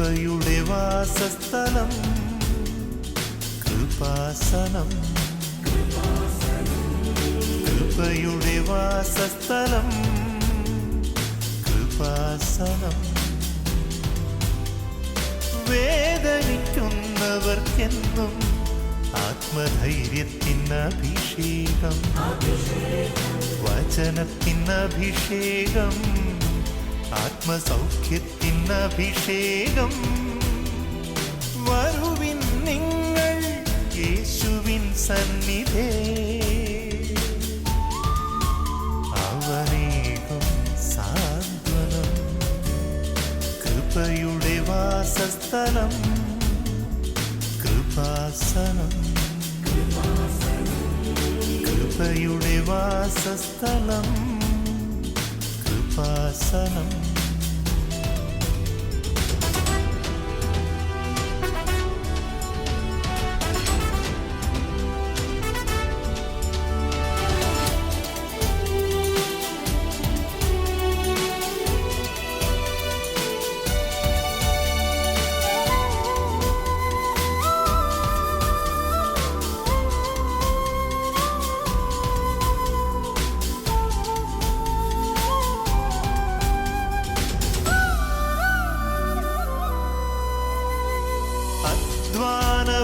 കൃപയുടെ വാസസ്ഥലം കൃപാസനം. കൃപയുടെ വാസസ്ഥലം കൃപാസനം. വേദനിക്കുന്നവർക്കെന്നും ആത്മധൈര്യത്തിനഭിഷേകം, വചനത്തിനഭിഷേകം, ആത്മസൗഖ്യത്തിനഭിഷേകം. വരുവിൻ നിങ്ങൾ യേശുവിൻ സന്നിധേ, അവനേകും സാന്ത്വനം. കൃപയുടെ വാസസ്ഥലം കൃപാസനം. കൃപയുടെ വാസസ്ഥലം കൃപാസനം.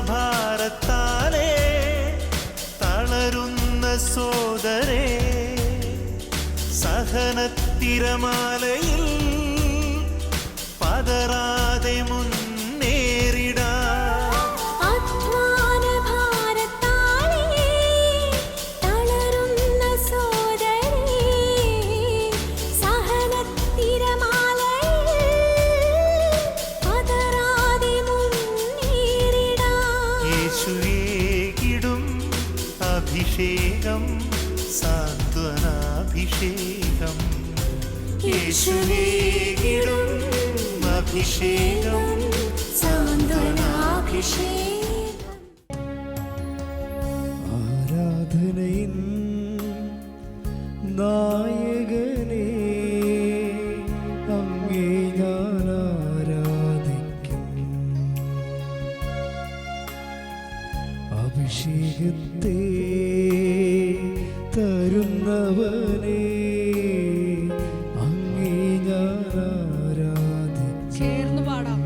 ഭാരത്താലേ തളരുന്ന സോദരേ, സഹനത്തിരമാലയിൽ പതറാതെ മുന്നേറിടാം. അഭിഷേകം സാന്ത്വനാഭിഷേകം. യേശുവേകിടും അഭിഷേകം സാന്ത്വനാഭിഷേകം. ആരാധനയിൻ നായകനേ, അങ്ങേ ഞാൻ ആരാധിക്കും. അഭിഷേകത്തെ തരുന്നവനേ, അങ്ങേ ഞാൻ ആരാധിക്കും. ചേർന്ന് പാടാം.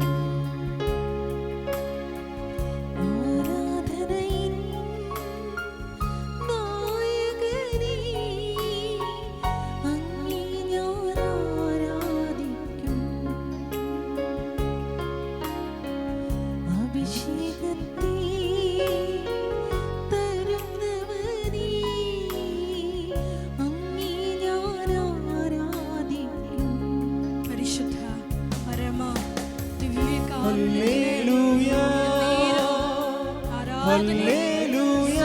ഹല്ലേലൂയ, ഹല്ലേലൂയ,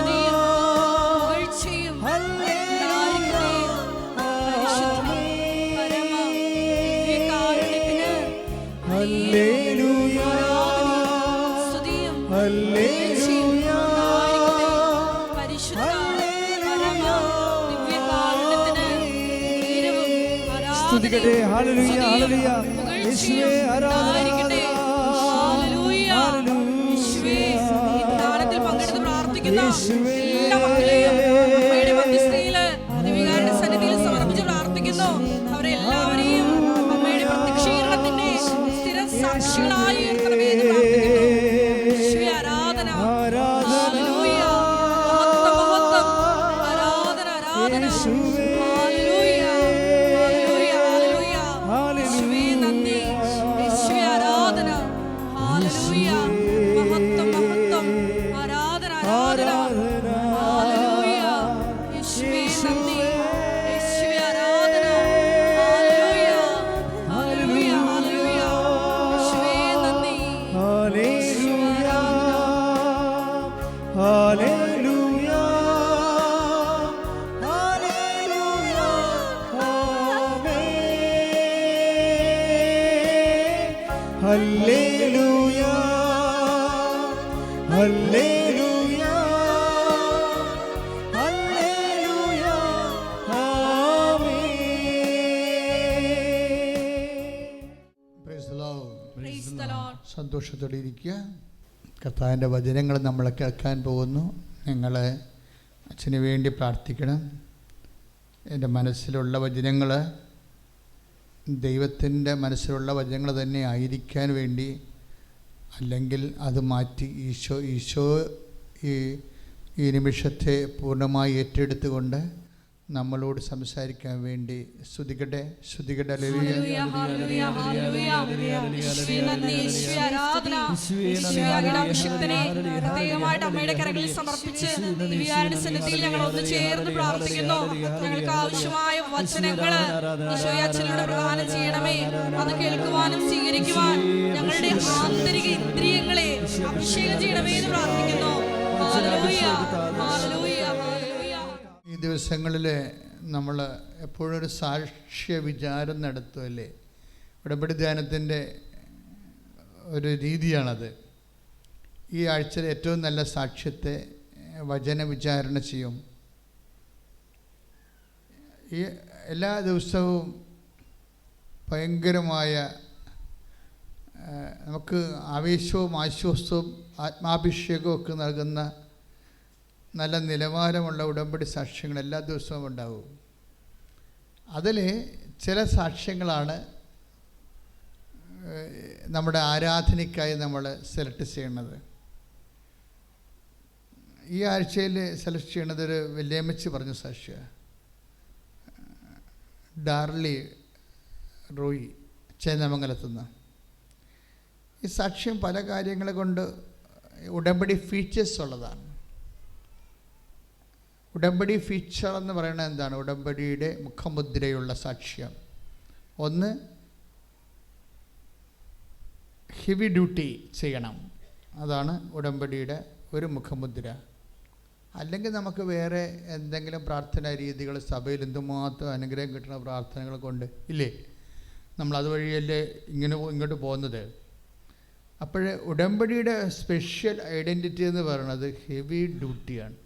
ഹല്ലേലൂയ, ഹല്ലേലൂയ, സ്തുതിക്കട്ടെ. ഹല്ലേലൂയ, ഹല്ലേലൂയ, യേശുവേ ആരാധന. എല്ലാ മക്കളെയും അമ്മയുടെ മധ്യസ്ഥതയിൽ ദിവികാരുടെ സന്നിധിയിൽ സമർപ്പിച്ച് പ്രാർത്ഥിക്കുന്നു. അവരെല്ലാവരെയും അമ്മയുടെ പ്രത്യക്ഷീകരണത്തിന്റെ സ്ഥിര സാക്ഷികളായി ഉയർത്തണമേ എന്ന് പ്രാർത്ഥിക്കുന്നു. യേശുവേ ആരാധന, ഹല്ലേലൂയ, മഹത്വം, മഹത്വം, ആരാധന, ആരാധന, ഹല്ലേലൂയ, ഹല്ലേലൂയ, ഹല്ലേലൂയ. യേശുവേ നന്ദി, യേശുവേ ആരാധന, ഹല്ലേലൂയ, മഹത്വം, മഹത്വം, ആരാധന, ആരാധന, ഹല്ലേലൂയ. യേശുവേ നന്ദി, യേശുവേ ആരാധന, ഹല്ലേലൂയ, ഹല്ലേലൂയ, ഹല്ലേലൂയ. യേശുവേ നന്ദി, ഹല്ലേലൂയ, ഹല്ലേലൂയ, ഹല്ലേലൂയ, ആമേൻ. ഹല്ലേലൂയ, ഹല്ലേലൂയ, ഹല്ലേലൂയ, ആമേൻ. Praise the Lord. സന്തോഷത്തോടെ ഇരിക്കുക. കർത്താവിൻ്റെ വചനങ്ങൾ നമ്മൾ കേൾക്കാൻ പോകുന്നു. നിങ്ങൾ അച്ഛന് വേണ്ടി പ്രാർത്ഥിക്കണം. എൻ്റെ മനസ്സിലുള്ള വചനങ്ങൾ ദൈവത്തിൻ്റെ മനസ്സിലുള്ള വചനങ്ങൾ തന്നെ ആയിരിക്കാൻ വേണ്ടി, അല്ലെങ്കിൽ അത് മാറ്റി ഈശോ ഈ നിമിഷത്തെ പൂർണ്ണമായി ഏറ്റെടുത്തുകൊണ്ട് നമ്മളോട് സംസാരിക്കാൻ വേണ്ടി സ്തുതിക്കട്ടെ. അമ്മയുടെ കരങ്ങളിൽ സമർപ്പിച്ച് സന്നിധിയിൽ ഞങ്ങൾ ഒന്ന് ചേർന്ന് പ്രാർത്ഥിക്കുന്നു. ഞങ്ങൾക്ക് ആവശ്യമായ വചനങ്ങൾ ഈശോയെ അച്ഛനോട് പ്രദാനം ചെയ്യണമേ. അത് കേൾക്കുവാനും സ്വീകരിക്കുവാൻ ഞങ്ങളുടെ ആന്തരിക ഇന്ദ്രിയങ്ങളെ അഭിഷേകം ചെയ്യണമേ എന്ന് പ്രാർത്ഥിക്കുന്നു. ഈ ദിവസങ്ങളിൽ നമ്മൾ എപ്പോഴും ഒരു സാക്ഷ്യ വിചാരം നടത്തുമല്ലേ. ഉടമ്പടി ധ്യാനത്തിൻ്റെ ഒരു രീതിയാണത്. ഈ ആഴ്ചയിൽ ഏറ്റവും നല്ല സാക്ഷ്യത്തെ വചന വിചാരണ ചെയ്യും. ഈ എല്ലാ ദിവസവും ഭയങ്കരമായ നമുക്ക് ആവേശവും ആശ്വാസവും ആത്മാഭിഷേകവും ഒക്കെ നൽകുന്ന നല്ല നിലവാരമുള്ള ഉടമ്പടി സാക്ഷ്യങ്ങൾ എല്ലാ ദിവസവും ഉണ്ടാവും. അതിൽ ചില സാക്ഷ്യങ്ങളാണ് നമ്മുടെ ആരാധനയ്ക്കായി നമ്മൾ സെലക്ട് ചെയ്യണത്. ഈ ആഴ്ചയിൽ സെലക്ട് ചെയ്യണത് ഒരു വല്യമ്മച്ചി പറഞ്ഞ സാക്ഷ്യ, ഡാർലി റോയി ചേന്നമംഗലത്തുനിന്ന്. ഈ സാക്ഷ്യം പല കാര്യങ്ങൾ കൊണ്ട് ഉടമ്പടി ഫീച്ചേഴ്സ് ഉള്ളതാണ്. ഉടമ്പടി ഫീച്ചർ എന്ന് പറയുന്നത് എന്താണ്? ഉടമ്പടിയുടെ മുഖമുദ്രയുള്ള സാക്ഷ്യം. ഒന്ന്, ഹെവി ഡ്യൂട്ടി ചെയ്യണം. അതാണ് ഉടമ്പടിയുടെ ഒരു മുഖമുദ്ര. അല്ലെങ്കിൽ നമുക്ക് വേറെ എന്തെങ്കിലും പ്രാർത്ഥനാ രീതികൾ, സഭയിൽ എന്തുമാത്രം അനുഗ്രഹം കിട്ടുന്ന പ്രാർത്ഥനകൾ കൊണ്ട് ഇല്ലേ, നമ്മൾ അതുവഴിയല്ലേ ഇങ്ങോട്ട് പോകുന്നത്. അപ്പോൾ ഉടമ്പടിയുടെ സ്പെഷ്യൽ ഐഡൻറ്റിറ്റി എന്ന് പറയുന്നത് ഹെവി ഡ്യൂട്ടിയാണ്.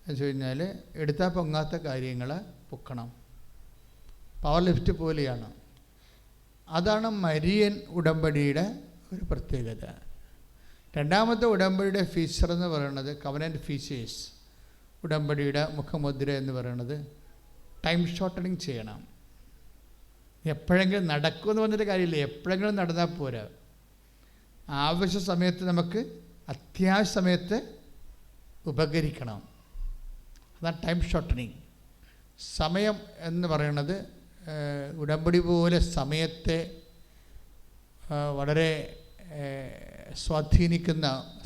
എന്ന് വെച്ച് കഴിഞ്ഞാൽ എടുത്താൽ പൊങ്ങാത്ത കാര്യങ്ങൾ പൊക്കണം. പവർ ലിഫ്റ്റ് പോലെയാണ്. അതാണ് മരിയൻ ഉടമ്പടിയുടെ ഒരു പ്രത്യേകത. രണ്ടാമത്തെ ഉടമ്പടിയുടെ ഫീച്ചർ എന്ന് പറയുന്നത് കവനൻ്റ് ഫീച്ചേഴ്സ്. ഉടമ്പടിയുടെ മുഖമുദ്ര എന്ന് പറയുന്നത് ടൈം ഷോർട്ടനിങ് ചെയ്യണം. എപ്പോഴെങ്കിലും നടക്കുമെന്ന് പറഞ്ഞിട്ട് കാര്യമില്ല, എപ്പോഴെങ്കിലും നടന്നാൽ പോരാ. ആവശ്യ സമയത്ത് നമുക്ക് അത്യാവശ്യ സമയത്ത് ഉപകരിക്കണം. അതാണ് ടൈം ഷോർട്ടനിങ്. സമയം എന്ന് പറയുന്നത് ഉടമ്പടി പോലെ സമയത്തെ വളരെ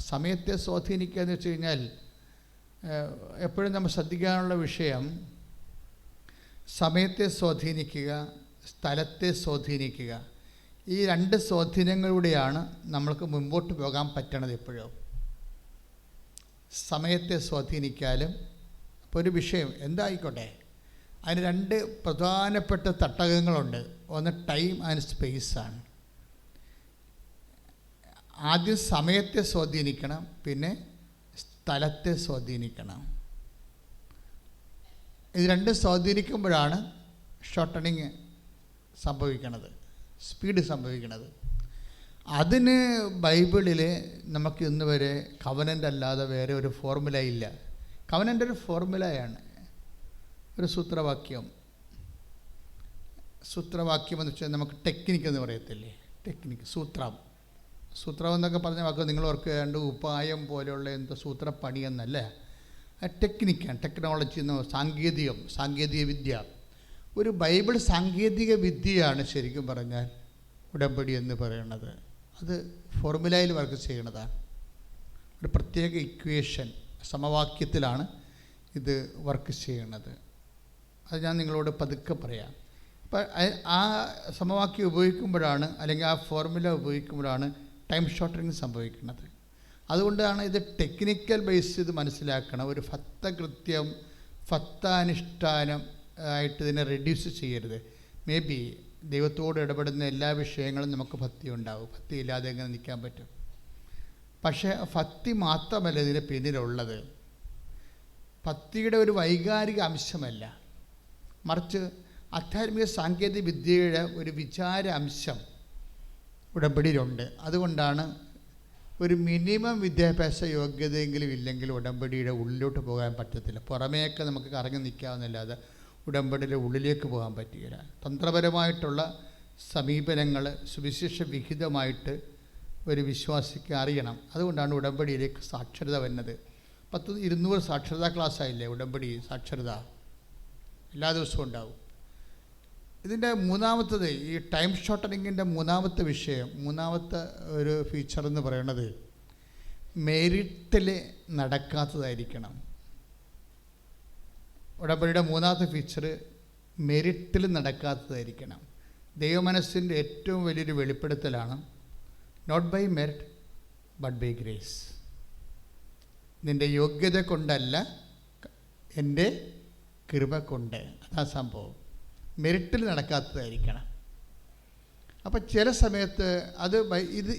സമയത്തെ സ്വാധീനിക്കുക എന്ന് വെച്ച് കഴിഞ്ഞാൽ എപ്പോഴും നമ്മൾ ശ്രദ്ധിക്കാനുള്ള വിഷയം സമയത്തെ സ്വാധീനിക്കുക, സ്ഥലത്തെ സ്വാധീനിക്കുക. ഈ രണ്ട് സ്വാധീനങ്ങളിലൂടെയാണ് നമ്മൾക്ക് മുമ്പോട്ട് പോകാൻ പറ്റണത്. എപ്പോഴും സമയത്തെ സ്വാധീനിക്കാലും ഇപ്പോൾ ഒരു വിഷയം എന്തായിക്കോട്ടെ, അതിന് രണ്ട് പ്രധാനപ്പെട്ട തട്ടകങ്ങളുണ്ട്. ഒന്ന് ടൈം ആൻഡ് സ്പേസാണ്. ആദ്യം സമയത്തെ സ്വാധീനിക്കണം, പിന്നെ സ്ഥലത്തെ സ്വാധീനിക്കണം. ഇത് രണ്ട് സ്വാധീനിക്കുമ്പോഴാണ് ഷോർട്ടണിങ് സംഭവിക്കണത്, സ്പീഡ് സംഭവിക്കണത്. അതിന് ബൈബിളിൽ നമുക്ക് ഇന്ന് വരെ കവനൻ്റ് അല്ലാതെ വേറെ ഒരു ഫോർമുല ഇല്ല. കവനൻ്റ് ഒരു ഫോർമുലയാണ്, ഒരു സൂത്രവാക്യം. സൂത്രവാക്യം എന്ന് വെച്ചാൽ നമുക്ക് ടെക്നിക്ക് എന്ന് പറയത്തില്ലേ, ടെക്നിക്ക്, സൂത്രം എന്നൊക്കെ പറഞ്ഞ വാക്ക് നിങ്ങൾ ഓർക്കേണ്ട ഉപായം പോലെയുള്ള എന്തോ സൂത്രപ്പണി എന്നല്ല. ടെക്നിക്കാണ്, ടെക്നോളജി എന്ന്, സാങ്കേതിക വിദ്യ. ഒരു ബൈബിൾ സാങ്കേതിക വിദ്യയാണ് ശരിക്കും പറഞ്ഞാൽ ഉടമ്പടി എന്ന് പറയുന്നത്. അത് ഫോർമുലയിൽ വർക്ക് ചെയ്യണതാണ്. ഒരു പ്രത്യേക ഇക്വേഷൻ, സമവാക്യത്തിലാണ് ഇത് വർക്ക് ചെയ്യണത്. അത് ഞാൻ നിങ്ങളോട് പതുക്കെ പറയാം. അപ്പം ആ സമവാക്യം ഉപയോഗിക്കുമ്പോഴാണ്, അല്ലെങ്കിൽ ആ ഫോർമുല ഉപയോഗിക്കുമ്പോഴാണ് ടൈം ഷോർട്ടനിങ് സംഭവിക്കുന്നത്. അതുകൊണ്ടാണ് ഇത് ടെക്നിക്കൽ ബേസ് ചെയ്ത് മനസ്സിലാക്കണം. ഒരു ഫത്തകൃത്യം, ഫത്താനുഷ്ഠാനം ആയിട്ട് ഇതിനെ റെഡ്യൂസ് ചെയ്യരുത്. മേ ബി ദൈവത്തോട് ഇടപെടുന്ന എല്ലാ വിഷയങ്ങളും നമുക്ക് ഭക്തി ഉണ്ടാവും. ഭക്തി ഇല്ലാതെ എങ്ങനെ നിൽക്കാൻ പറ്റും? പക്ഷേ ഭക്തി മാത്രമല്ല ഇതിന് പിന്നിലുള്ളത്. ഭക്തിയുടെ ഒരു വൈകാരിക അംശമല്ല, മറിച്ച് ആധ്യാത്മിക സാങ്കേതിക വിദ്യയുടെ ഒരു വിചാര അംശം ഉടമ്പടിയിലുണ്ട്. അതുകൊണ്ടാണ് ഒരു മിനിമം വിദ്യാഭ്യാസ യോഗ്യതയെങ്കിലും ഇല്ലെങ്കിൽ ഉടമ്പടിയുടെ ഉള്ളിലോട്ട് പോകാൻ പറ്റത്തില്ല. പുറമേയൊക്കെ നമുക്ക് കറങ്ങി നിൽക്കാവുന്നല്ലാതെ ഉടമ്പടിയുടെ ഉള്ളിലേക്ക് പോകാൻ പറ്റുകയില്ല. തന്ത്രപരമായിട്ടുള്ള സമീപനങ്ങൾ സുവിശേഷ വിഹിതമായിട്ട് ഒരു വിശ്വാസിക്ക് അറിയണം. അതുകൊണ്ടാണ് ഉടമ്പടിയിലേക്ക് സാക്ഷരത വരുന്നത്. 200 സാക്ഷരതാ ക്ലാസ്സായില്ലേ ഉടമ്പടി സാക്ഷരത, എല്ലാ ദിവസവും ഉണ്ടാവും. ഇതിൻ്റെ മൂന്നാമത്തത്, ഈ ടൈം ഷോർട്ടനിങ്ങിൻ്റെ മൂന്നാമത്തെ വിഷയം, മൂന്നാമത്തെ ഒരു ഫീച്ചർ എന്ന് പറയുന്നത് മെരിറ്റിൽ നടക്കാത്തതായിരിക്കണം. ഉടമ്പടിയുടെ മൂന്നാമത്തെ ഫീച്ചർ മെരിറ്റിൽ നടക്കാത്തതായിരിക്കണം. ദൈവമനസ്സിൻ്റെ ഏറ്റവും വലിയൊരു വെളിപ്പെടുത്തലാണ് not by merit but by grace. നിൻ്റെ യോഗ്യത കൊണ്ടല്ല, എൻ്റെ കൃപ കൊണ്ട്. അതാ സംഭവം. മെറിറ്റിൽ നടക്കാത്തതായിരിക്കണം. അപ്പം ചില സമയത്ത് അത്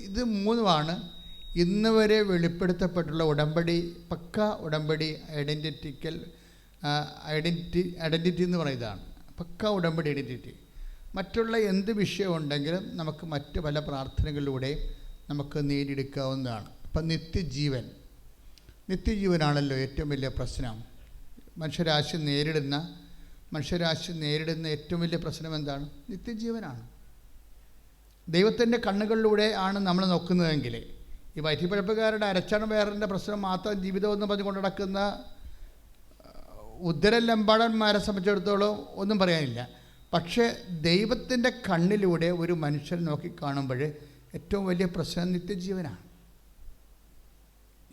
ഇത് മൂന്നുമാണ് ഇന്ന് വരെ വെളിപ്പെടുത്തപ്പെട്ടുള്ള ഉടമ്പടി, പക്ക ഉടമ്പടി ഐഡൻറ്റിറ്റി എന്ന് പറയുന്നതാണ് പക്ക ഉടമ്പടി ഐഡൻറ്റിറ്റി. മറ്റുള്ള എന്ത് വിഷയം ഉണ്ടെങ്കിലും നമുക്ക് മറ്റ് പല പ്രാർത്ഥനകളിലൂടെ നമുക്ക് നേടിയെടുക്കാവുന്നതാണ്. ഇപ്പം നിത്യജീവനാണല്ലോ ഏറ്റവും വലിയ പ്രശ്നം. മനുഷ്യരാശി നേരിടുന്ന ഏറ്റവും വലിയ പ്രശ്നം എന്താണ്? നിത്യജീവനാണ്. ദൈവത്തിൻ്റെ കണ്ണുകളിലൂടെ ആണ് നമ്മൾ നോക്കുന്നതെങ്കിൽ ഈ വയറ്റിപ്പഴപ്പുകാരുടെ അരച്ചണ വേറിൻ്റെ പ്രശ്നം മാത്രം ജീവിതമെന്ന് പറഞ്ഞുകൊണ്ട് നടക്കുന്ന ഉദരലംബാടന്മാരെ സംബന്ധിച്ചിടത്തോളം ഒന്നും പറയാനില്ല. പക്ഷേ ദൈവത്തിൻ്റെ കണ്ണിലൂടെ ഒരു മനുഷ്യൻ നോക്കിക്കാണുമ്പോൾ ഏറ്റവും വലിയ പ്രശ്നം നിത്യജീവനാണ്.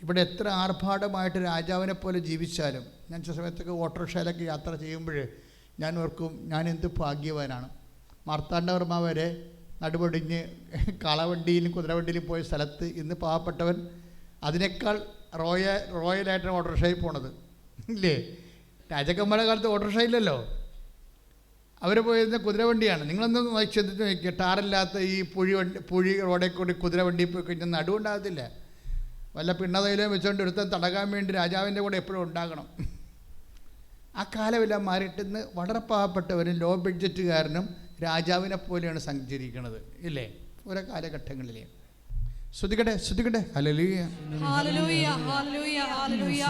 ഇവിടെ എത്ര ആർഭാടമായിട്ട് രാജാവിനെ പോലെ ജീവിച്ചാലും, ഞാൻ ചില സമയത്തൊക്കെ ഓട്ടോറിക്ഷയിലൊക്കെ യാത്ര ചെയ്യുമ്പോൾ ഞാൻ ഓർക്കും, ഞാൻ എന്ത് ഭാഗ്യവാനാണ്. മാർത്താണ്ഡവർമ്മ വരെ നടുപൊടിഞ്ഞ് കാളവണ്ടിയിലും കുതിരവണ്ടിയിലും പോയ സ്ഥലത്ത് ഇന്ന് പാവപ്പെട്ടവൻ അതിനേക്കാൾ റോയലായിട്ടാണ് ഓട്ടോറിക്ഷയിൽ പോണത്, ഇല്ലേ? രാജാക്കന്മാരുടെ കാലത്ത് ഓട്ടോറിക്ഷയില്ലല്ലോ, അവർ പോയിരുന്ന കുതിരവണ്ടിയാണ്. നിങ്ങളൊന്ന് ചിന്തിച്ച് നോക്കിയ ടാറില്ലാത്ത ഈ പുഴി റോഡെ കൂടി കുതിരവണ്ടി പോയി കഴിഞ്ഞാൽ നടുവുണ്ടാകത്തില്ല. വല്ല പിണ്ണതയിലും വെച്ചുകൊണ്ട് ഒരുത്തൻ തടകാൻ വേണ്ടി രാജാവിൻ്റെ കൂടെ എപ്പോഴും ഉണ്ടാകണം. ആ കാലമെല്ലാം മാറിയിട്ട് ഇന്ന് വളരെ പാവപ്പെട്ടവരും ലോ ബഡ്ജറ്റുകാരനും രാജാവിനെ പോലെയാണ് സഞ്ചരിക്കുന്നത്, ഇല്ലേ? ഓരോ കാലഘട്ടങ്ങളിലെ ശ്രദ്ധിക്കട്ടെ. ഹല്ലേലൂയ, ഹല്ലേലൂയ, ഹല്ലേലൂയ, ഹല്ലേലൂയ.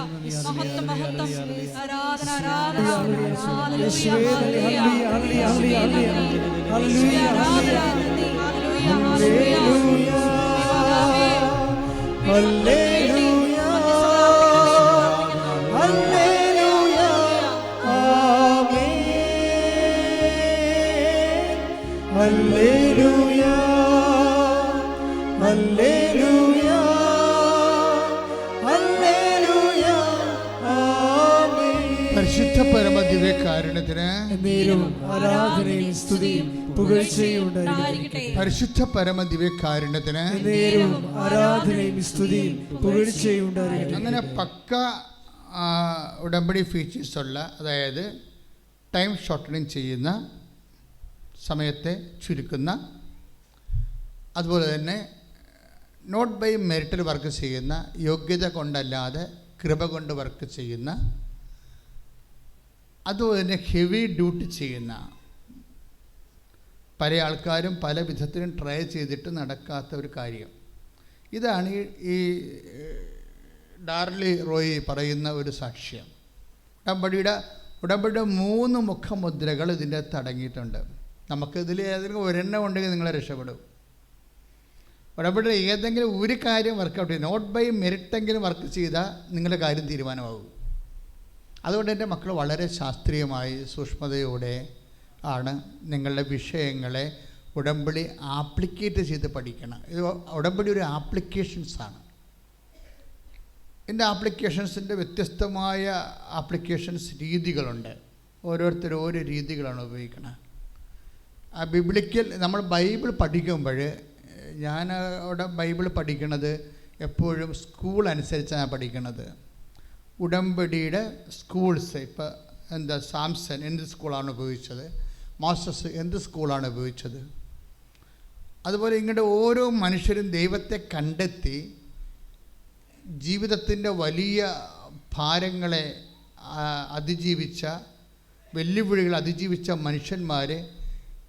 മഹത്വം, മഹത്വം, ആരാധന, ആരാധന. ഹല്ലേലൂയ, ഹല്ലേലൂയ, ഹല്ലേലൂയ, ഹല്ലേലൂയ, ഹല്ലേലൂയ, ഹല്ലേലൂയ, ഹല്ലേലൂയ, ഹല്ലേലൂയ, ആമേൻ. ഹല്ലേലൂയ, ഹല്ലേലൂയ, ഹല്ലേലൂയ, ആമേൻ. പരിശുദ്ധ പരമദിവ്യകാരുണ്യത്തിന് എന്നേരവും ആരാധനയും സ്തുതിയും പുകഴ്ചയും ഉണ്ടായിരിക്കട്ടെ. പരിശുദ്ധ പരമദിവ്യകാരുണ്യത്തിന് എന്നേരവും ആരാധനയും സ്തുതിയും പുകഴ്ചയും ഉണ്ടായിരിക്കട്ടെ. അങ്ങനെ പക്ക ഉടമ്പടി ഫീച്ചേഴ്സ് ഉള്ള, അതായത് ടൈം ഷോർട്ടനിങ് ചെയ്യുന്ന, സമയത്തെ ചുരുക്കുന്ന, അതുപോലെ തന്നെ നോട്ട് ബൈ മെറിറ്റിൽ വർക്ക് ചെയ്യുന്ന, യോഗ്യത കൊണ്ടല്ലാതെ കൃപ കൊണ്ട് വർക്ക് ചെയ്യുന്ന, അതുപോലെ തന്നെ ഹെവി ഡ്യൂട്ടി ചെയ്യുന്ന, പല ആൾക്കാരും പല വിധത്തിലും ട്രൈ ചെയ്തിട്ട് നടക്കാത്ത ഒരു കാര്യം. ഇതാണ് ഈ ഡാർലി റോയി പറയുന്ന ഒരു സാക്ഷ്യം. ഉടമ്പടിയുടെ 3 മുഖമുദ്രകൾ ഇതിൻ്റെ അകത്ത് അടങ്ങിയിട്ടുണ്ട്. നമുക്കിതിൽ ഏതെങ്കിലും ഒരെണ്ണം ഉണ്ടെങ്കിൽ നിങ്ങളെ രക്ഷപ്പെടും. ഉടമ്പടിയുടെ ഏതെങ്കിലും ഒരു കാര്യം വർക്കൗട്ട് ചെയ്യും, നോട്ട് ബൈ മെറിറ്റെങ്കിലും വർക്ക് ചെയ്താൽ നിങ്ങളുടെ കാര്യം തീരുമാനമാകും. അതുകൊണ്ട് എൻ്റെ മക്കൾ വളരെ ശാസ്ത്രീയമായി സൂക്ഷ്മതയോടെ ആണ് നിങ്ങളുടെ വിഷയങ്ങളെ ഉടമ്പടി ആപ്ലിക്കേറ്റ് ചെയ്ത് പഠിക്കണം. ഇത് ഉടമ്പടി ഒരു ആപ്ലിക്കേഷൻസാണ്. ഇതിൻ്റെ ആപ്ലിക്കേഷൻസിൻ്റെ വ്യത്യസ്തമായ ആപ്ലിക്കേഷൻസ് രീതികളുണ്ട്. ഓരോരുത്തരും ഓരോ രീതികളാണ് ഉപയോഗിക്കുന്നത്. ആ ബിബ്ലിക്കൽ നമ്മൾ ബൈബിൾ പഠിക്കുമ്പോൾ, ഞാൻ അവിടെ ബൈബിൾ പഠിക്കുന്നത് എപ്പോഴും സ്കൂൾ അനുസരിച്ചാണ് പഠിക്കുന്നത്. ഉടമ്പടിയുടെ സ്കൂൾസ്, ഇപ്പോൾ എന്താ, സാംസൺ എന്ത് സ്കൂളാണ് ഉപയോഗിച്ചത്, മോസസ് എന്ത് സ്കൂളാണ് ഉപയോഗിച്ചത്, അതുപോലെ ഇങ്ങോട്ട് ഓരോ മനുഷ്യരും ദൈവത്തെ കണ്ടെത്തി ജീവിതത്തിൻ്റെ വലിയ ഭാരങ്ങളെ അതിജീവിച്ച, വെല്ലുവിളികൾ അതിജീവിച്ച മനുഷ്യന്മാർ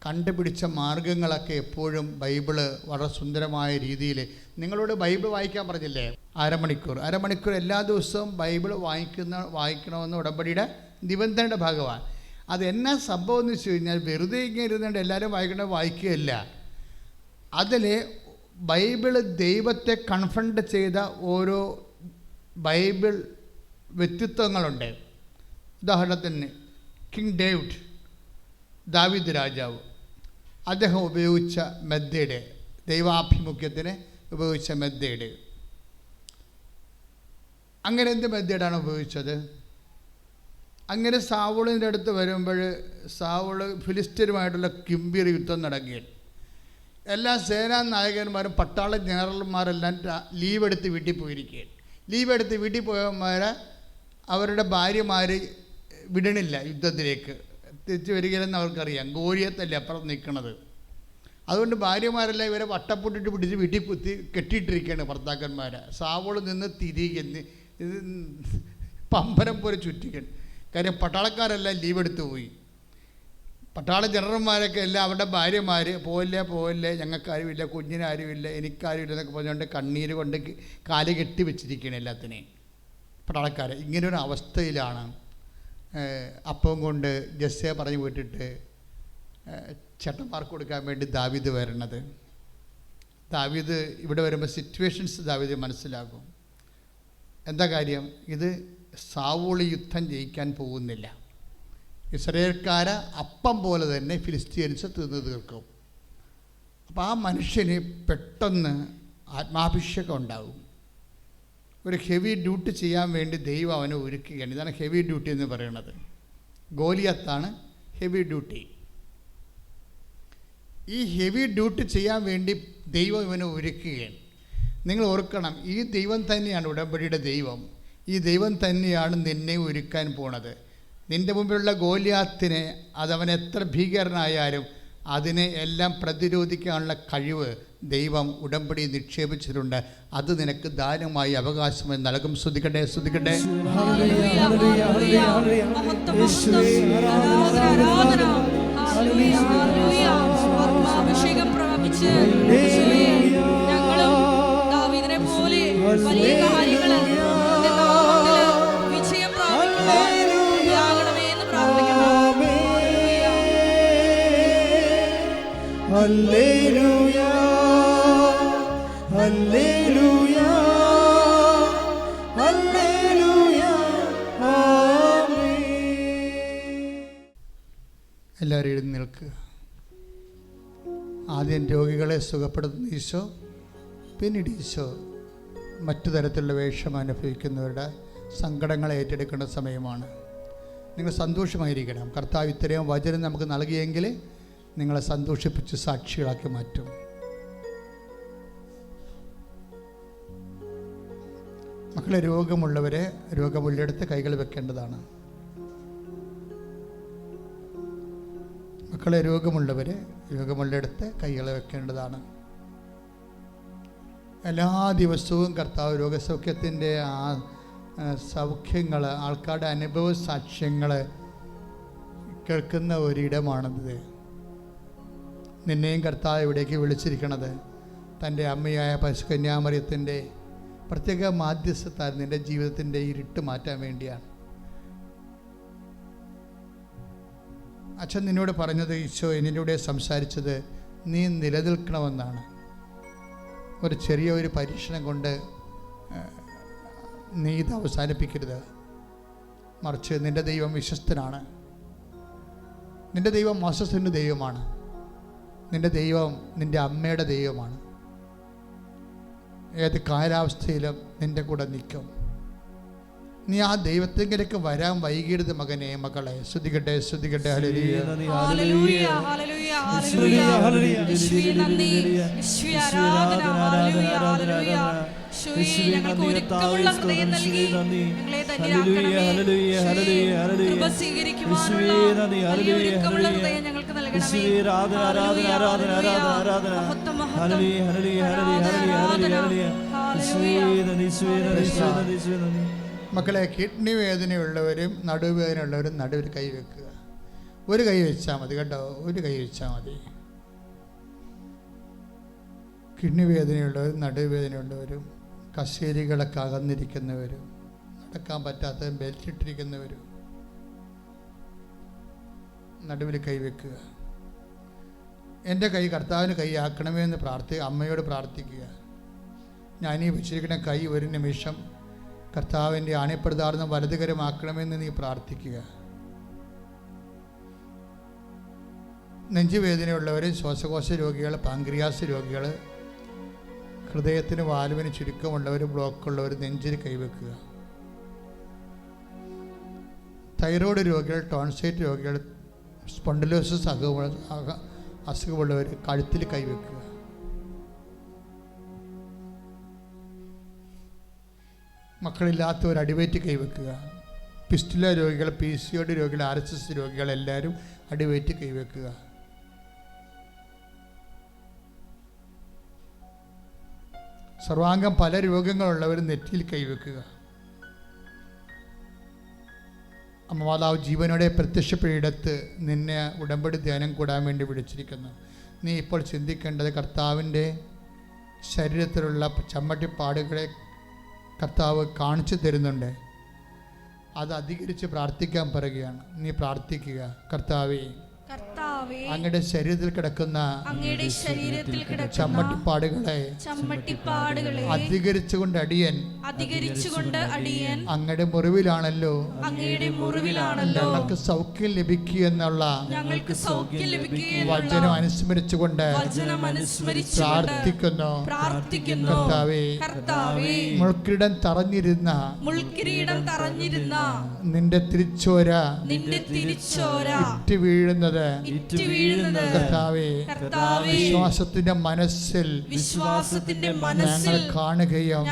കണ്ടുപിടിച്ച മാർഗങ്ങളൊക്കെ എപ്പോഴും ബൈബിള് വളരെ സുന്ദരമായ രീതിയിൽ നിങ്ങളോട് ബൈബിൾ വായിക്കാൻ പറഞ്ഞില്ലേ, അരമണിക്കൂർ എല്ലാ ദിവസവും ബൈബിൾ വായിക്കണമെന്ന് ഉടമ്പടിയുടെ നിബന്ധനയുടെ ഭാഗമാണ്. അത് എന്നാ സംഭവം എന്ന് വെച്ച് കഴിഞ്ഞാൽ വെറുതെ ഇങ്ങനെ ഇരുന്നുകൊണ്ട് എല്ലാവരും വായിക്കുകയല്ല. അതിൽ ബൈബിള് ദൈവത്തെ കൺഫ്രണ്ട് ചെയ്ത ഓരോ ബൈബിൾ വ്യക്തിത്വങ്ങളുണ്ട്. ഉദാഹരണത്തിന് കിങ് ദാവീദ് രാജാവ്, അദ്ദേഹം ഉപയോഗിച്ച മെത്തേഡ്, ദൈവാഭിമുഖ്യത്തിന് ഉപയോഗിച്ച മെത്തേഡ്. അങ്ങനെ എന്ത് മെത്തേഡാണ് ഉപയോഗിച്ചത്? അങ്ങനെ സാവൂളിൻ്റെ അടുത്ത് വരുമ്പോൾ സാവൂള് ഫിലിസ്തീനുമായിട്ടുള്ള ഗംഭീര യുദ്ധം നടക്കുകയാണ്. എല്ലാ സേനാ നായകന്മാരും പട്ടാള ജനറൽമാരെല്ലാം ലീവ് എടുത്ത് വീട്ടിൽ പോയിരിക്കുകയാണ്. ലീവ് എടുത്ത് വീട്ടിൽ പോയവന്മാരെ അവരുടെ ഭാര്യമാർ വിടണില്ല, യുദ്ധത്തിലേക്ക് തിരിച്ചു വരികയില്ലെന്ന് അവർക്കറിയാം. ഗോലിയത്തല്ലേ അപ്പുറം നിൽക്കുന്നത്. അതുകൊണ്ട് ഭാര്യമാരെല്ലാം ഇവരെ വട്ടപ്പൊട്ടിട്ട് പിടിച്ച് വീട്ടിൽ കുത്തി കെട്ടിയിട്ടിരിക്കുകയാണ് ഭർത്താക്കന്മാരെ. സാവോള് നിന്ന് തിരികെ ഇത് പമ്പരം പോലെ ചുറ്റിക്കണം. കാര്യം പട്ടാളക്കാരെല്ലാം ലീവ് എടുത്ത് പോയി. പട്ടാള ജനറൽമാരൊക്കെ എല്ലാം അവരുടെ ഭാര്യമാർ പോവില്ലേ ഞങ്ങൾക്കാരുമില്ല, കുഞ്ഞിനാരുമില്ല, എനിക്കാരുമില്ല എന്നൊക്കെ പറഞ്ഞുകൊണ്ട് കണ്ണീര് കൊണ്ട് കാല് കെട്ടി വെച്ചിരിക്കുകയാണ് എല്ലാത്തിനെയും പട്ടാളക്കാരെ. ഇങ്ങനൊരു അവസ്ഥയിലാണ് അപ്പം കൊണ്ട് ജസ്സയെ പറഞ്ഞു വിട്ടിട്ട് ചേട്ടന്മാർക്ക് കൊടുക്കാൻ വേണ്ടി ദാവീദ് വരണത്. ദാവീദ് ഇവിടെ വരുമ്പോൾ സിറ്റുവേഷൻസ് ദാവീദ് മനസ്സിലാകും. എന്താ കാര്യം? ഇത് സാവൂള് യുദ്ധം ജയിക്കാൻ പോകുന്നില്ല. ഇസ്രായേൽക്കാരെ അപ്പം പോലെ തന്നെ ഫിലിസ്തീൻസ് തിന്നു തീർക്കും. അപ്പോൾ ആ മനുഷ്യന് പെട്ടെന്ന് ആത്മാഭിഷേകം ഉണ്ടാകും. ഒരു ഹെവി ഡ്യൂട്ടി ചെയ്യാൻ വേണ്ടി ദൈവം അവനെ ഒരുക്കുകയാണ്. ഇതാണ് ഹെവി ഡ്യൂട്ടി എന്ന് പറയുന്നത്. ഗോലിയത്താണ് ഹെവി ഡ്യൂട്ടി. ഈ ഹെവി ഡ്യൂട്ടി ചെയ്യാൻ വേണ്ടി ദൈവം ഇവനെ ഒരുക്കുകയാണ്. നിങ്ങൾ ഓർക്കണം, ഈ ദൈവം തന്നെയാണ് ഉടമ്പടിയുടെ ദൈവം. ഈ ദൈവം തന്നെയാണ് നിന്നെ ഒരുക്കാൻ പോണത്. നിൻ്റെ മുമ്പിലുള്ള ഗോലിയാത്തിനെ അതവൻ എത്ര ഭീകരനായാലും അതിനെ എല്ലാം പ്രതിരോധിക്കാനുള്ള കഴിവ് ദൈവം ഉടമ്പടി നിക്ഷേപിച്ചിട്ടുണ്ട്. അത് നിനക്ക് ദാനമായി അവകാശമായി നൽകും. സ്തുതിക്കട്ടെ. അഭിഷേകം പ്രാപിച്ച് ഞങ്ങളും ദാവീദിനെ പോലെ വലിയ കാര്യങ്ങള് വിജയം പ്രാപിക്കണമേ എന്ന് പ്രാർത്ഥിക്കുന്നു. ഹല്ലേലൂയ ഹല്ലേലൂയ ഹല്ലേലൂയ ആമേൻ. എല്ലാവരും എഴുന്നേൽക്കുക. ആദ്യം രോഗികളെ സുഖപ്പെടുത്തുന്ന ഈശോ, പിന്നീട് ഈശോ മറ്റു തരത്തിലുള്ള വേഷം അനുഭവിക്കുന്നവരുടെ സങ്കടങ്ങളെ ഏറ്റെടുക്കേണ്ട സമയമാണ്. നിങ്ങൾ സന്തോഷമായിരിക്കണം. കർത്താവ് ഇത്രയും വചനം നമുക്ക് നൽകിയെങ്കിൽ നിങ്ങളെ സന്തോഷിപ്പിച്ച് സാക്ഷികളാക്കി മാറ്റും. മക്കളെ, രോഗമുള്ളവരെ രോഗമുള്ളിടത്ത് കൈകൾ വെക്കേണ്ടതാണ്. മക്കളെ, രോഗമുള്ളവരെ രോഗമുള്ളിടത്ത് കൈകൾ വെക്കേണ്ടതാണ്. എല്ലാ ദിവസവും കർത്താവ് രോഗസൗഖ്യത്തിൻ്റെ ആ സൗഖ്യങ്ങൾ, ആൾക്കാരുടെ അനുഭവ സാക്ഷ്യങ്ങൾ കേൾക്കുന്ന ഒരിടമാണിത്. നിന്നെയും കർത്താവ് ഇവിടേക്ക് വിളിച്ചിരിക്കണത് തൻ്റെ അമ്മയായ പരിശുദ്ധ കന്യാമറിയത്തിൻ്റെ പ്രത്യേക മാധ്യസ്ഥത്താൽ നിൻ്റെ ജീവിതത്തിൻ്റെ ഇരുട്ട് മാറ്റാൻ വേണ്ടിയാണ്. അച്ഛൻ നിന്നോട് പറഞ്ഞത്, ഈശോ എന്നിലൂടെ സംസാരിച്ചത്, നീ നിലനിൽക്കണമെന്നാണ്. ഒരു ചെറിയ പരീക്ഷണം കൊണ്ട് നീ ഇത് അവസാനിപ്പിക്കരുത്. മറിച്ച് നിൻ്റെ ദൈവം വിശ്വസ്തനാണ്. നിൻ്റെ ദൈവം മോശത്തിൻ്റെ ദൈവമാണ്. നിൻ്റെ ദൈവം നിൻ്റെ അമ്മയുടെ ദൈവമാണ്. ഏത് കാലാവസ്ഥയിലും നിൻ്റെ കൂടെ നിൽക്കും. നീ ആ ദൈവത്തിലേക്ക് വരാൻ വൈകരുത് മകനെ, മകളെ. ശ്രുതികട്ടെ. ഹല്ലേലൂയ ഹല്ലേലൂയ ഹല്ലേലൂയ ഹല്ലേലൂയ. യേശുവേ നന്ദി, യേശുവേ ആരാധന. ഹല്ലേലൂയ ഹല്ലേലൂയ. യേശുവേ ഞങ്ങൾക്ക് ഒരുക്കമുള്ള ഹൃദയം നൽകി ഞങ്ങളെ ധന്യരാക്കണമേ. കൃപ സ്വീകരിക്കുവാനുള്ള വലിയ ഒരുക്കമുള്ള ഹൃദയം ഞങ്ങൾക്ക് നൽകണമേ. മഹത്വം മഹത്വം. മക്കളെ, കിഡ്നി വേദനയുള്ളവരും നടുവേദനയുള്ളവരും നടുവിൽ കൈവെക്കുക. ഒരു കൈ വെച്ചാൽ മതി കേട്ടോ, ഒരു കൈ വെച്ചാൽ മതി. കിഡ്നി വേദനയുള്ളവരും നടുവേദനയുള്ളവരും കശേരികളൊക്കെ അകന്നിരിക്കുന്നവരും നടക്കാൻ പറ്റാത്ത ബെൽറ്റ് ഇട്ടിരിക്കുന്നവരും നടുവിൽ കൈവെക്കുക. എൻ്റെ കൈ കർത്താവിന് കൈ ആക്കണമേ എന്ന് അമ്മയോട് പ്രാർത്ഥിക്കുക. ഞാനീ വെച്ചിരിക്കുന്ന കൈ ഒരു നിമിഷം കർത്താവിൻ്റെ ആണിപ്പെടുത്താർന്ന വലതുകരമാക്കണമെന്ന് നീ പ്രാർത്ഥിക്കുക. നെഞ്ചുവേദനയുള്ളവർ, ശ്വാസകോശ രോഗികൾ, പാങ്ക്രിയാസ് രോഗികൾ, ഹൃദയത്തിന് വാൽവിന് ചുരുക്കമുള്ളവർ, ബ്ലോക്കുള്ളവർ നെഞ്ചിൽ കൈവെക്കുക. തൈറോയ്ഡ് രോഗികൾ, ടോൺസൈറ്റ് രോഗികൾ, സ്പോണ്ടിലോസിസ് അസുഖമുള്ളവർ കഴുത്തിൽ കൈവെക്കുക. മക്കളില്ലാത്തവർ അടിവയറ്റ് കൈവെക്കുക. പിസ്റ്റുല രോഗികൾ, PCOD രോഗികൾ, RSS രോഗികൾ എല്ലാവരും അടിവയറ്റ് കൈവെക്കുക. സർവാംഗം പല രോഗങ്ങളുള്ളവർ നെറ്റിയിൽ കൈവെക്കുക. അമ്മ മാതാവ് ജീവനോടെ പ്രത്യക്ഷപ്പെടിടത്ത് നിന്നെ ഉടമ്പടി ധ്യാനം കൂടാൻ വേണ്ടി വിളിച്ചിരിക്കുന്നു. നീ ഇപ്പോൾ ചിന്തിക്കേണ്ടത് കർത്താവിൻ്റെ ശരീരത്തിലുള്ള ചമ്മട്ടിപ്പാടുകളെ കർത്താവ് കാണിച്ചു തരുന്നുണ്ട്. അത് അധികരിച്ച് പ്രാർത്ഥിക്കാൻ പറയുകയാണ്. നീ പ്രാർത്ഥിക്കുക. കർത്താവേ, അങ്ങയുടെ ശരീരത്തിൽ കിടക്കുന്ന ചമ്മട്ടിപ്പാടുകളെ അധികരിച്ചുകൊണ്ട് അടിയൻ അങ്ങയുടെ മുറിവിലാണല്ലോ ഞങ്ങൾക്ക് സൗഖ്യം ലഭിക്കുമെന്നുള്ള വചനം അനുസ്മരിച്ചുകൊണ്ട് പ്രാർത്ഥിക്കുന്നു. കർത്താവേ, മുൾക്കിരീടം തറഞ്ഞിരുന്ന നിന്റെ തിരിച്ചോര ഇറ്റ് വീഴുന്നത് കർത്താവേ, വിശ്വാസത്തിന്റെ മനസ്സിൽ ഞങ്ങൾ കാണുകയും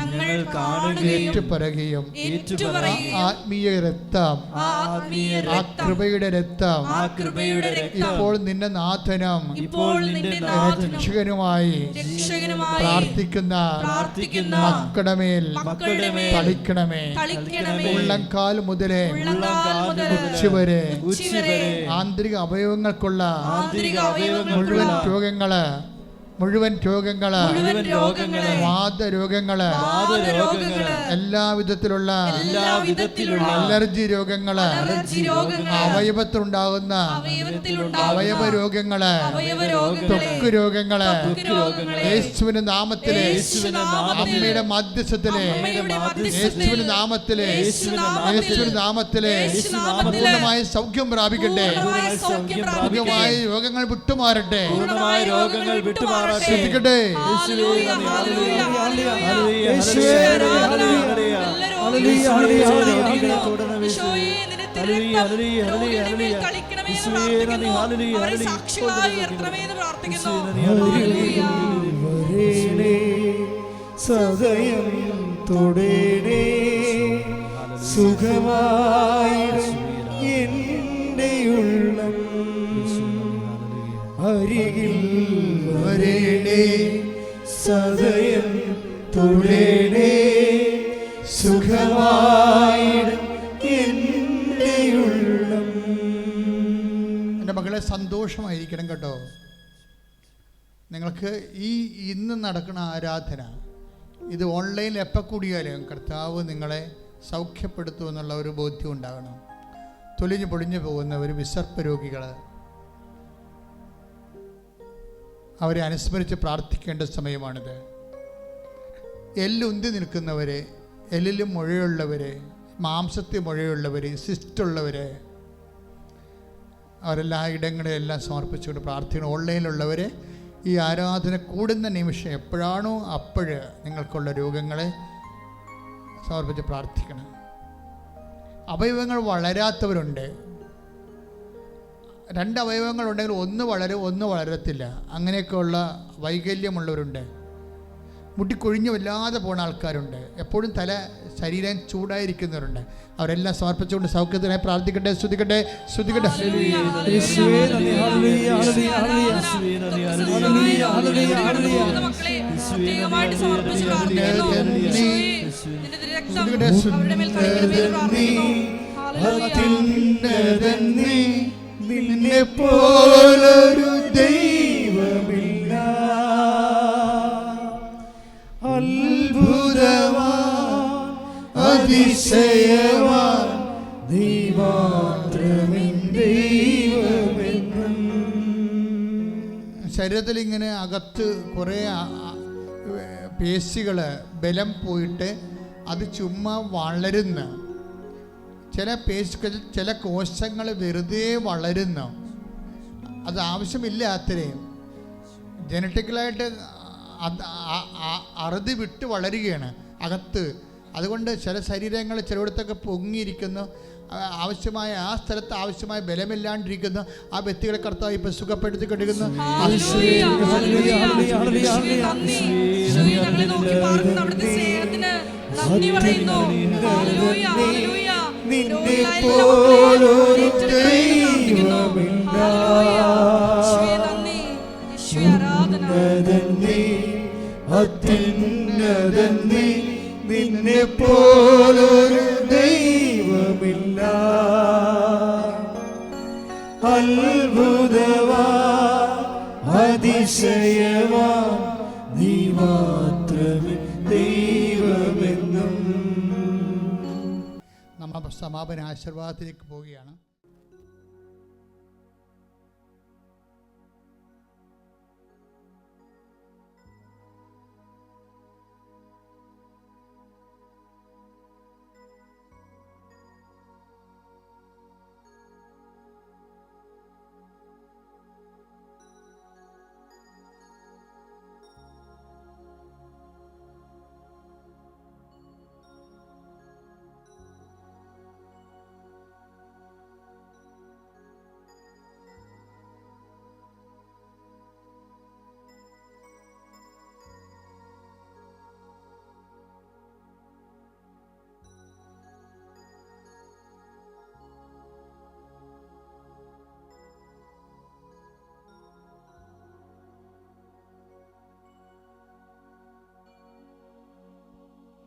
ഏറ്റുപറയുകയും ആത്മീയ രക്തം, ആ കൃപയുടെ രക്തം ഇപ്പോൾ നിന്റെ നാഥനും രക്ഷകനുമായി പ്രാർത്ഥിക്കുന്ന മക്കളുടെ തളിക്കണമേ. ഉള്ളംകാൽ മുതലേ ഉച്ചവരെ ആന്തരിക അവയവങ്ങൾക്കുള്ള മുഴുവൻ രോഗങ്ങള് വാദരോഗങ്ങള് എല്ലാവിധത്തിലുള്ള അലർജി രോഗങ്ങള് അവയവത്തിലുണ്ടാകുന്ന അവയവ രോഗങ്ങള് ത്വക്ക് രോഗങ്ങള് യേശുവിന്റെ നാമത്തിലെ അമ്മയുടെ മധ്യസ്ഥത്തിലെ യേശുവിന്റെ നാമത്തിലെ പൂർണ്ണമായ സൗഖ്യം പ്രാപിക്കട്ടെ. പൂർണ്ണമായ രോഗങ്ങൾ വിട്ടുമാറട്ടെ. ശ്രദ്ധിക്കട്ടെ. സദയം തൊടേണേ സുഖമായി എൻ്റെ ഉള്ളം അരികിൽ വരേണേ സദയം തൊടേണേ സുഖമായി എൻ്റെ ഉള്ളം. എൻ്റെ മകളെ സന്തോഷമായിരിക്കണം കേട്ടോ. നിങ്ങൾക്ക് ഇന്ന് നടക്കുന്ന ആരാധന ഇത് ഓൺലൈനിൽ എപ്പോൾ കൂടിയാലും കർത്താവ് നിങ്ങളെ സൗഖ്യപ്പെടുത്തുമെന്നുള്ള ഒരു ബോധ്യം ഉണ്ടാകണം. തൊലിഞ്ഞു പൊളിഞ്ഞു പോകുന്നവർ, വിസർപ്പ രോഗികൾ, അവരെ അനുസ്മരിച്ച് പ്രാർത്ഥിക്കേണ്ട സമയമാണിത്. എല്ലുന്തി നിൽക്കുന്നവരെ, എല്ലിലും മുഴയുള്ളവരെ, മാംസത്തിൽ മുഴയുള്ളവർ, സിസ്റ്റുള്ളവരെ, അവരെല്ലാ ഇടങ്ങളെല്ലാം സമർപ്പിച്ചുകൊണ്ട് പ്രാർത്ഥിക്കണം. ഓൺലൈനിലുള്ളവരെ ഈ ആരാധന കൂടുന്ന നിമിഷം എപ്പോഴാണോ അപ്പോഴ് നിങ്ങൾക്കുള്ള രോഗങ്ങളെ സമർപ്പിച്ച് പ്രാർത്ഥിക്കണം. അവയവങ്ങൾ വളരാത്തവരുണ്ട്. 2 അവയവങ്ങളുണ്ടെങ്കിൽ ഒന്ന് വളരും, ഒന്ന് വളരത്തില്ല. അങ്ങനെയൊക്കെയുള്ള വൈകല്യമുള്ളവരുണ്ട്. മുട്ടിക്കൊഴിഞ്ഞ് വല്ലാതെ പോകുന്ന ആൾക്കാരുണ്ട്. എപ്പോഴും ശരീരം ചൂടായിരിക്കുന്നവരുണ്ട്. അവരെല്ലാം സമർപ്പിച്ചുകൊണ്ട് സൗഖ്യത്തിനായി പ്രാർത്ഥിക്കട്ടെ. സ്തുതിക്കട്ടെ, സ്തുതിക്കട്ടെ. നിന്നെ പോലൊരു ദൈവമില്ല. അത്ഭുതവാൻ അതിശയവാൻ നീ മാത്രമെൻ ദൈവമെന്നും. ശരീരത്തിൽ ഇങ്ങനെ അകത്ത് കുറേ പേശികൾ ബലം പോയിട്ട് അത് ചുമ്മാ വളരുന്ന ചില പേശികൾ, ചില കോശങ്ങൾ വെറുതെ വളരുന്ന, അത് ആവശ്യമില്ലാത്തവരെയും ജനറ്റിക്കലായിട്ട് അറുതി വിട്ട് വളരുകയാണ് അകത്ത്. അതുകൊണ്ട് ചില ശരീരങ്ങൾ ചിലയിടത്തൊക്കെ പൊങ്ങിയിരിക്കുന്നു, ആവശ്യമായ ആ സ്ഥലത്ത് ആവശ്യമായ ബലമില്ലാണ്ടിരിക്കുന്നു. ആ വ്യക്തികളെ കർത്താവ് ഇപ്പൊ സുഖപ്പെടുത്തിക്കൊണ്ടിരിക്കുന്നു. നിന്നെ പോലൊരു ദൈവമില്ല. അത്യുന്നതൻ നീ, നിന്നെ പോലൊരു ദൈവമില്ല. അത്ഭുതവാ അതിശയവാ നീ മാത്രമേ ദൈവമെന്നും. നമ്മൾ സമാപന ആശീർവാദത്തിലേക്ക് പോവുകയാണ്.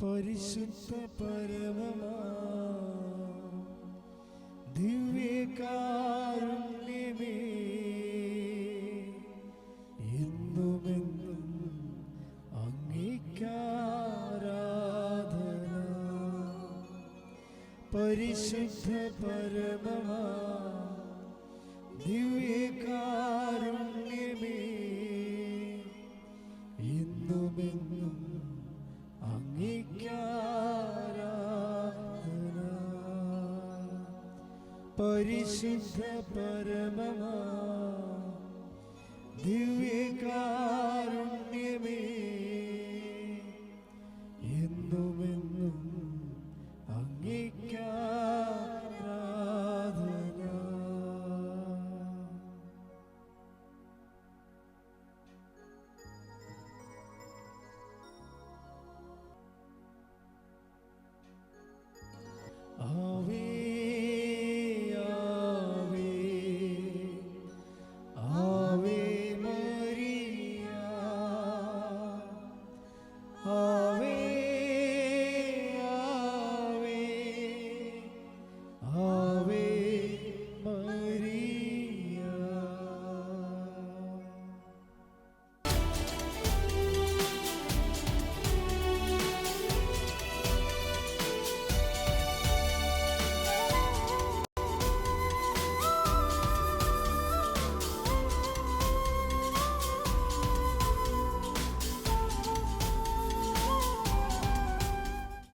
പരിശുദ്ധ പരമമാ ദിവ്യകാരുണ്യമേ, എന്നുമെന്നും അങ്ങേക്കാരാധന. പരിശുദ്ധ പരമമാ ദിവ്യകാരുണ്യമേ, എന്നുമെന്നും അങ്ങേക്കാരാധന. പരിശുദ്ധ പരമമാ